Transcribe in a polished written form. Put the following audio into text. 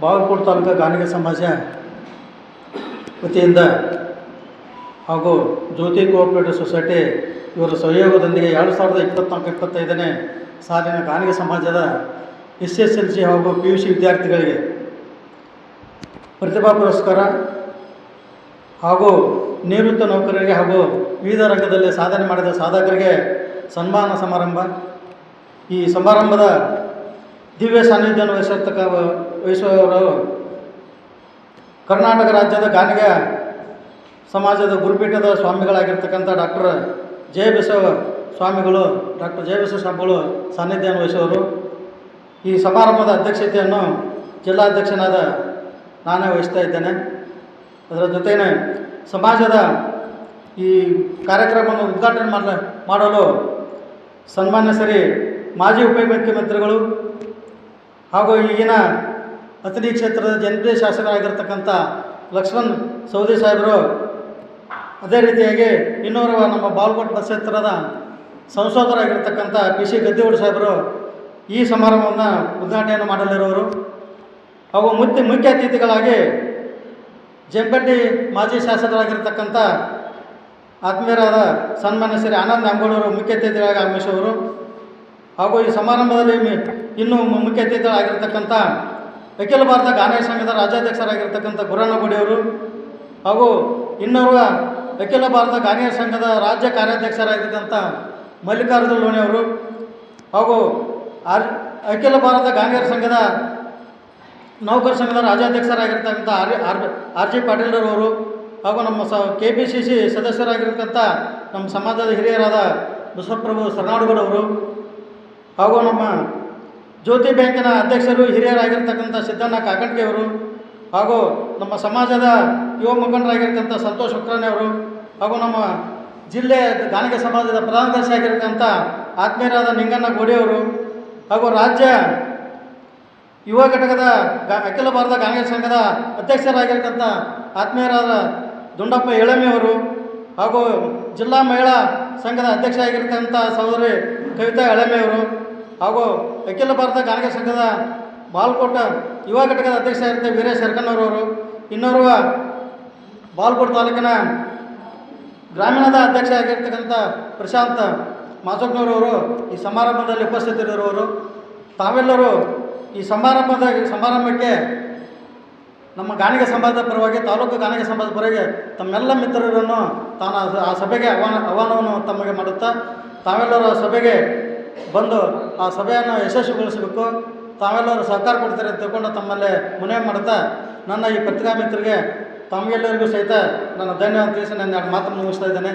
ಬಾಗಲಕೋಟೆ ತಾಲೂಕು ಗಾಣಿಗ ಸಮಾಜ ವತಿಯಿಂದ ಹಾಗೂ ಜ್ಯೋತಿ ಕೋಆಪರೇಟಿವ್ ಸೊಸೈಟಿ ಇವರ ಸಹಯೋಗದೊಂದಿಗೆ 2024-25ನೇ ಸಾಲಿನ ಗಾಣಿಗ ಸಮಾಜದ SSLC ಹಾಗೂ PUC ವಿದ್ಯಾರ್ಥಿಗಳಿಗೆ ಪ್ರತಿಭಾ ಪುರಸ್ಕಾರ ಹಾಗೂ ನಿವೃತ್ತ ನೌಕರರಿಗೆ ಹಾಗೂ ವಿವಿಧ ರಂಗದಲ್ಲಿ ಸಾಧನೆ ಮಾಡಿದ ಸಾಧಕರಿಗೆ ಸನ್ಮಾನ ಸಮಾರಂಭ. ಈ ಸಮಾರಂಭದ ದಿವ್ಯ ಸಾನ್ನಿಧ್ಯವನ್ನು ವಹಿಸುವವರು ಕರ್ನಾಟಕ ರಾಜ್ಯದ ಗಾಣಿಗ ಸಮಾಜದ ಗುರುಪೀಠದ ಸ್ವಾಮಿಗಳಾಗಿರ್ತಕ್ಕಂಥ ಡಾಕ್ಟರ್ ಜಯಬಸವ ಸ್ವಾಮಿಗಳು, ಡಾಕ್ಟರ್ ಜಯಬಸವ ಸ್ವಾಮಿಗಳು ಸಾನ್ನಿಧ್ಯವನ್ನು ವಹಿಸುವರು. ಈ ಸಮಾರಂಭದ ಅಧ್ಯಕ್ಷತೆಯನ್ನು ಜಿಲ್ಲಾಧ್ಯಕ್ಷನಾದ ನಾನೇ ವಹಿಸ್ತಾ ಇದ್ದೇನೆ. ಅದರ ಜೊತೆಯೇ ಸಮಾಜದ ಈ ಕಾರ್ಯಕ್ರಮವನ್ನು ಉದ್ಘಾಟನೆ ಮಾಡಲು ಸನ್ಮಾನ್ಯ ಶ್ರೀ ಮಾಜಿ ಉಪಮುಖ್ಯಮಂತ್ರಿಗಳು ಹಾಗೂ ಈಗಿನ ಅಥಣಿ ಕ್ಷೇತ್ರದ ಜನಪ್ರಿಯ ಶಾಸಕರಾಗಿರ್ತಕ್ಕಂಥ ಲಕ್ಷ್ಮಣ್ ಸವದಿ ಸಾಹೇಬರು, ಅದೇ ರೀತಿಯಾಗಿ ಇನ್ನೋರ್ವ ನಮ್ಮ ಬಾಗಲಕೋಟೆ ಬಸ್ ಕ್ಷೇತ್ರದ ಸಂಸದರಾಗಿರ್ತಕ್ಕಂಥ PC ಗದ್ದಿಗೌಡ ಸಾಹೇಬರು ಈ ಸಮಾರಂಭವನ್ನು ಉದ್ಘಾಟನೆಯನ್ನು ಮಾಡಲಿರುವರು. ಹಾಗೂ ಮುಖ್ಯ ಅತಿಥಿಗಳಾಗಿ ಜಂಪಟ್ಟಿ ಮಾಜಿ ಶಾಸಕರಾಗಿರ್ತಕ್ಕಂಥ ಆತ್ಮೀಯರಾದ ಸನ್ಮಾನ್ಯ ಶ್ರೀ ಆನಂದ್ ನ್ಯಾಮಗೌಡರು ಮುಖ್ಯ ಅತಿಥಿಗಳಾಗಿ ಆಗಮಿಸುವರು. ಹಾಗೂ ಈ ಸಮಾರಂಭದಲ್ಲಿ ಇನ್ನೂ ಮುಖ್ಯ ಅತಿಥಿಗಳಾಗಿರ್ತಕ್ಕಂಥ ಅಖಿಲ ಭಾರತ ಗಾಣಿಗ ಸಂಘದ ರಾಜ್ಯಾಧ್ಯಕ್ಷರಾಗಿರ್ತಕ್ಕಂಥ ಗುರಣ್ಣಗುಡಿಯವರು ಹಾಗೂ ಇನ್ನೋರ್ವ ಅಖಿಲ ಭಾರತ ಗಾಣಿಗ ಸಂಘದ ರಾಜ್ಯ ಕಾರ್ಯಾಧ್ಯಕ್ಷರಾಗಿರ್ತಕ್ಕಂಥ ಮಲ್ಲಿಕಾರ್ಜುನ ಲೋಣಿಯವರು ಹಾಗೂ ಅಖಿಲ ಭಾರತ ಗಾಣಿಗರ ಸಂಘದ ನೌಕರ ಸಂಘದ ರಾಜ್ಯಾಧ್ಯಕ್ಷರಾಗಿರ್ತಕ್ಕಂಥ RG ಪಾಟೀಲ್ರವರು ಹಾಗೂ ನಮ್ಮ KPCC ಸದಸ್ಯರಾಗಿರ್ತಕ್ಕಂಥ ನಮ್ಮ ಸಮಾಜದ ಹಿರಿಯರಾದ ಬಸವಪ್ರಭು ಸರನಾಡುಗಡವರು ಹಾಗೂ ನಮ್ಮ ಜ್ಯೋತಿ ಬ್ಯಾಂಕಿನ ಅಧ್ಯಕ್ಷರು ಹಿರಿಯರಾಗಿರ್ತಕ್ಕಂಥ ಸಿದ್ದಣ್ಣ ಕಾಕಂಡ್ಕೆಯವರು ಹಾಗೂ ನಮ್ಮ ಸಮಾಜದ ಯುವ ಮುಖಂಡರಾಗಿರ್ತಕ್ಕಂಥ ಸಂತೋಷ್ ಹುಕ್ರಾಣಿಯವರು ಹಾಗೂ ನಮ್ಮ ಜಿಲ್ಲೆಯ ಗಾಣಿಗ ಸಮಾಜದ ಪ್ರಧಾನ ಕಾರ್ಯದರ್ಶಿ ಆಗಿರ್ತಕ್ಕಂಥ ಆತ್ಮೀಯರಾದ ನಿಂಗಣ್ಣ ಗೋಡಿಯವರು ಹಾಗೂ ರಾಜ್ಯ ಯುವ ಘಟಕದ ಅಖಿಲ ಭಾರತ ಗಾಣಿಗ ಸಂಘದ ಅಧ್ಯಕ್ಷರಾಗಿರ್ತಕ್ಕಂಥ ಆತ್ಮೀಯರಾದ ದುಂಡಪ್ಪ ಎಳಮಿಯವರು ಹಾಗೂ ಜಿಲ್ಲಾ ಮಹಿಳಾ ಸಂಘದ ಅಧ್ಯಕ್ಷ ಆಗಿರ್ತಕ್ಕಂಥ ಸಹೋದರಿ ಕವಿತಾ ಎಳಮಿಯವರು ಹಾಗೂ ಅಖಿಲ ಭಾರತ ಗಾಣಿಗ ಸಂಘದ ಬಾಗಲಕೋಟೆ ಯುವ ಘಟಕದ ಅಧ್ಯಕ್ಷ ಆಗಿರ್ತ ವೀರೇಶ್ ಶರ್ಕಣ್ಣವರವರು, ಇನ್ನೋರ್ವ ಬಾಗಲಕೋಟೆ ತಾಲೂಕಿನ ಗ್ರಾಮೀಣದ ಅಧ್ಯಕ್ಷ ಆಗಿರ್ತಕ್ಕಂಥ ಪ್ರಶಾಂತ್ ಮಾಸಕ್ನವರವರು ಈ ಸಮಾರಂಭದಲ್ಲಿ ಉಪಸ್ಥಿತರಿರುವವರು. ತಾವೆಲ್ಲರೂ ಈ ಸಮಾರಂಭಕ್ಕೆ ನಮ್ಮ ಗಾಣಿಗ ಸಮಾಜದ ಪರವಾಗಿ, ತಾಲೂಕು ಗಾಣಿಗ ಸಮಾಜದ ಪರವಾಗಿ ತಮ್ಮೆಲ್ಲ ಮಿತ್ರರನ್ನು ತಾನು ಆ ಸಭೆಗೆ ಆಹ್ವಾನವನ್ನು ತಮಗೆ ಮಾಡುತ್ತಾ ತಾವೆಲ್ಲರೂ ಸಭೆಗೆ ಬಂದು ಆ ಸಭೆಯನ್ನು ಯಶಸ್ವಿಗೊಳಿಸಬೇಕು, ತಾವೆಲ್ಲರೂ ಸಹಕಾರ ಕೊಡ್ತಾರೆ ಅಂತ ತಿಳ್ಕೊಂಡು ತಮ್ಮಲ್ಲೇ ಮನವಿ ಮಾಡುತ್ತಾ ನನ್ನ ಈ ಪತ್ರಿಕಾ ಮಿತ್ರರಿಗೆ ತಮಗೆಲ್ಲರಿಗೂ ಸಹಿತ ನನ್ನ ಧನ್ಯವಾದ ತಿಳಿಸಿ ನನ್ನ ಮಾತನ್ನು ಮುಗಿಸ್ತಾ ಇದ್ದೇನೆ.